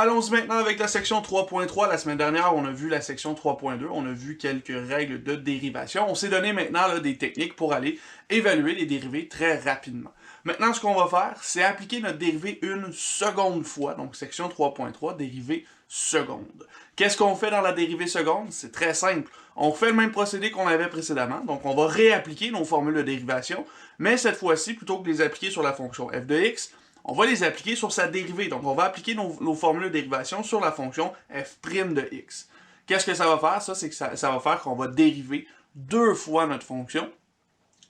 Allons-y maintenant avec la section 3.3. La semaine dernière, on a vu la section 3.2. On a vu quelques règles de dérivation. On s'est donné maintenant là, des techniques pour aller évaluer les dérivés très rapidement. Maintenant, ce qu'on va faire, c'est appliquer notre dérivée une seconde fois. Donc, section 3.3, dérivée seconde. Qu'est-ce qu'on fait dans la dérivée seconde? C'est très simple. On fait le même procédé qu'on avait précédemment. Donc, on va réappliquer nos formules de dérivation. Mais cette fois-ci, plutôt que de les appliquer sur la fonction f de x, on va les appliquer sur sa dérivée. Donc, on va appliquer nos formules de dérivation sur la fonction f' de x. Qu'est-ce que ça va faire? Ça, c'est que ça va faire qu'on va dériver deux fois notre fonction.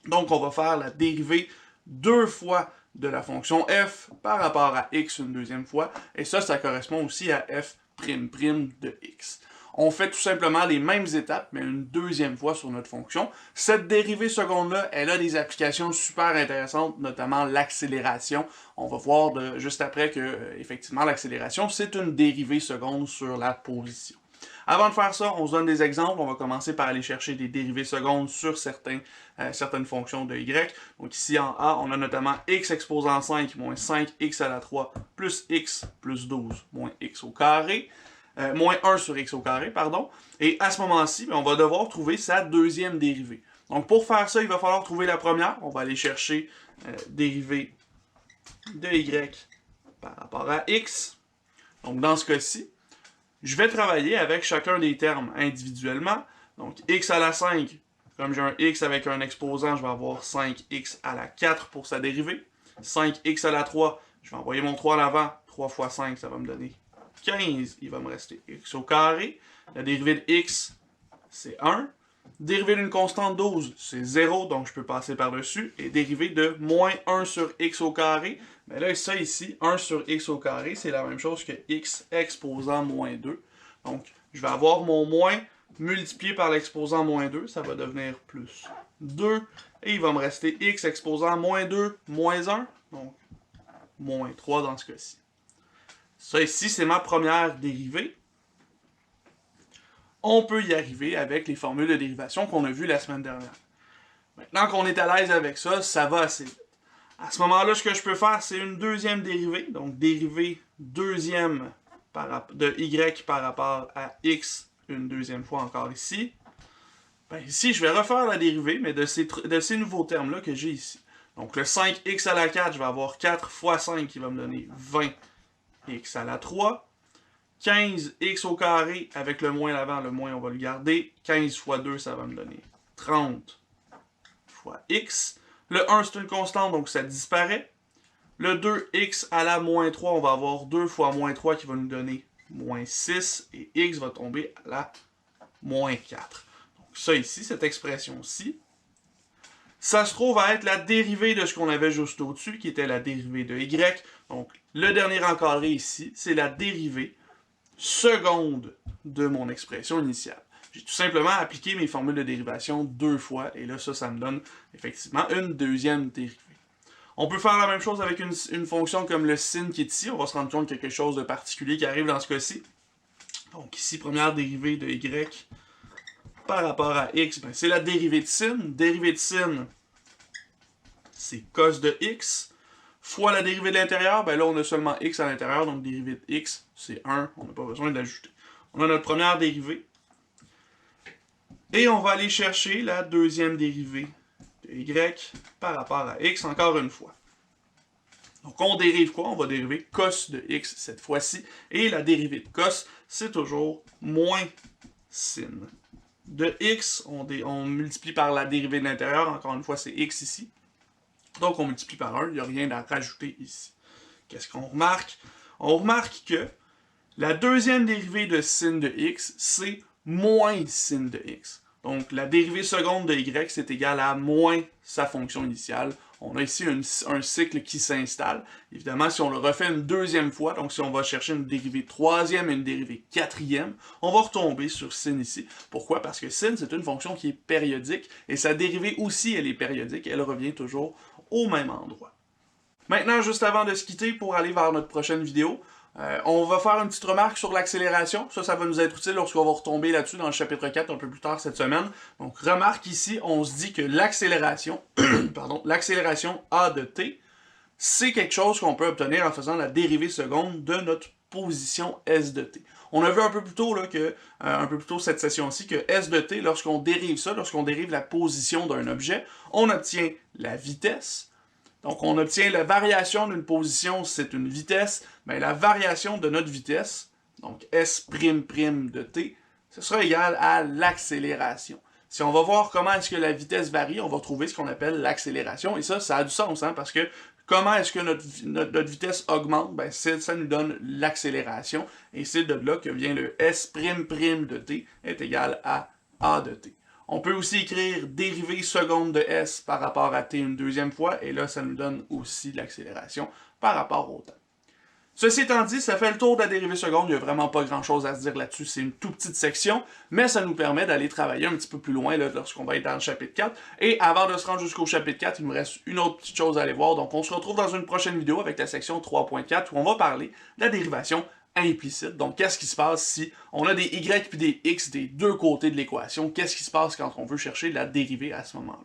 Donc, on va faire la dérivée deux fois de la fonction f par rapport à x une deuxième fois. Et ça correspond aussi à f' de x. On fait tout simplement les mêmes étapes, mais une deuxième fois sur notre fonction. Cette dérivée seconde-là, elle a des applications super intéressantes, notamment l'accélération. On va voir juste après que, effectivement, l'accélération, c'est une dérivée seconde sur la position. Avant de faire ça, on se donne des exemples. On va commencer par aller chercher des dérivées secondes sur certaines fonctions de y. Donc ici, en A, on a notamment x exposant 5 moins 5x à la 3 plus x plus 12 moins x au carré. Moins 1 sur x au carré, pardon. Et à ce moment-ci, on va devoir trouver sa deuxième dérivée. Donc pour faire ça, il va falloir trouver la première. On va aller chercher dérivée de y par rapport à x. Donc dans ce cas-ci, je vais travailler avec chacun des termes individuellement. Donc x à la 5, comme j'ai un x avec un exposant, je vais avoir 5x à la 4 pour sa dérivée. 5x à la 3, je vais envoyer mon 3 à l'avant. 3 fois 5, ça va me donner 15, il va me rester x au carré. La dérivée de x, c'est 1. Dérivée d'une constante 12, c'est 0, donc je peux passer par-dessus. Et dérivée de moins 1 sur x au carré, mais là, ça ici, 1 sur x au carré, c'est la même chose que x exposant moins 2. Donc, je vais avoir mon moins multiplié par l'exposant moins 2, ça va devenir plus 2. Et il va me rester x exposant moins 2, moins 1, donc moins 3 dans ce cas-ci. Ça ici, c'est ma première dérivée. On peut y arriver avec les formules de dérivation qu'on a vues la semaine dernière. Maintenant qu'on est à l'aise avec ça, ça va assez vite. À ce moment-là, ce que je peux faire, c'est une deuxième dérivée. Donc, dérivée deuxième de y par rapport à x, une deuxième fois encore ici. Ben, ici, je vais refaire la dérivée, mais de ces nouveaux termes-là que j'ai ici. Donc, le 5x à la 4, je vais avoir 4 fois 5 qui va me donner 20 x à la 3. 15x au carré, avec le moins l'avant, le moins on va le garder. 15 fois 2, ça va me donner 30 fois x. Le 1, c'est une constante, donc ça disparaît. Le 2x à la moins 3, on va avoir 2 fois moins 3 qui va nous donner moins 6. Et x va tomber à la moins 4. Donc ça ici, cette expression-ci, ça se trouve à être la dérivée de ce qu'on avait juste au-dessus, qui était la dérivée de y. Donc, le dernier encadré ici, c'est la dérivée seconde de mon expression initiale. J'ai tout simplement appliqué mes formules de dérivation deux fois, et là, ça me donne effectivement une deuxième dérivée. On peut faire la même chose avec une fonction comme le sin qui est ici. On va se rendre compte de quelque chose de particulier qui arrive dans ce cas-ci. Donc ici, première dérivée de y par rapport à x, ben, c'est la dérivée de sin. Dérivée de sin, c'est cos de x, fois la dérivée de l'intérieur. Ben là, on a seulement x à l'intérieur, donc dérivée de x, c'est 1. On n'a pas besoin d'ajouter. On a notre première dérivée. Et on va aller chercher la deuxième dérivée de y par rapport à x, encore une fois. Donc on dérive quoi? On va dériver cos de x cette fois-ci. Et la dérivée de cos, c'est toujours moins sin de x, on multiplie par la dérivée de l'intérieur, encore une fois c'est x ici. Donc on multiplie par 1, il n'y a rien à rajouter ici. Qu'est-ce qu'on remarque? On remarque que la deuxième dérivée de sin de x, c'est moins sin de x. Donc la dérivée seconde de y, c'est égal à moins sa fonction initiale. On a ici un cycle qui s'installe. Évidemment, si on le refait une deuxième fois, donc si on va chercher une dérivée troisième et une dérivée quatrième, on va retomber sur sin ici. Pourquoi? Parce que sin, c'est une fonction qui est périodique, et sa dérivée aussi, elle est périodique, elle revient toujours au même endroit. Maintenant, juste avant de se quitter pour aller vers notre prochaine vidéo, on va faire une petite remarque sur l'accélération. Ça va nous être utile lorsqu'on va retomber là-dessus dans le chapitre 4 un peu plus tard cette semaine. Donc, remarque ici, on se dit que l'accélération, l'accélération A de t, c'est quelque chose qu'on peut obtenir en faisant la dérivée seconde de notre position S de t. On a vu un peu plus tôt, là, un peu plus tôt cette session-ci, que S de t, lorsqu'on dérive ça, lorsqu'on dérive la position d'un objet, on obtient la vitesse. Donc, on obtient la variation d'une position, c'est une vitesse, mais la variation de notre vitesse, donc S'' de t, ce sera égal à l'accélération. Si on va voir comment est-ce que la vitesse varie, on va trouver ce qu'on appelle l'accélération, et ça a du sens, hein, parce que comment est-ce que notre vitesse augmente? Ben, ça nous donne l'accélération, et c'est de là que vient le S'' de t est égal à A de t. On peut aussi écrire dérivée seconde de S par rapport à t une deuxième fois, et là, ça nous donne aussi l'accélération par rapport au temps. Ceci étant dit, ça fait le tour de la dérivée seconde, il n'y a vraiment pas grand-chose à se dire là-dessus, c'est une toute petite section, mais ça nous permet d'aller travailler un petit peu plus loin lorsqu'on va être dans le chapitre 4. Et avant de se rendre jusqu'au chapitre 4, il nous reste une autre petite chose à aller voir, donc on se retrouve dans une prochaine vidéo avec la section 3.4 où on va parler de la dérivation implicite. Donc, qu'est-ce qui se passe si on a des y puis des x des deux côtés de l'équation? Qu'est-ce qui se passe quand on veut chercher la dérivée à ce moment-là?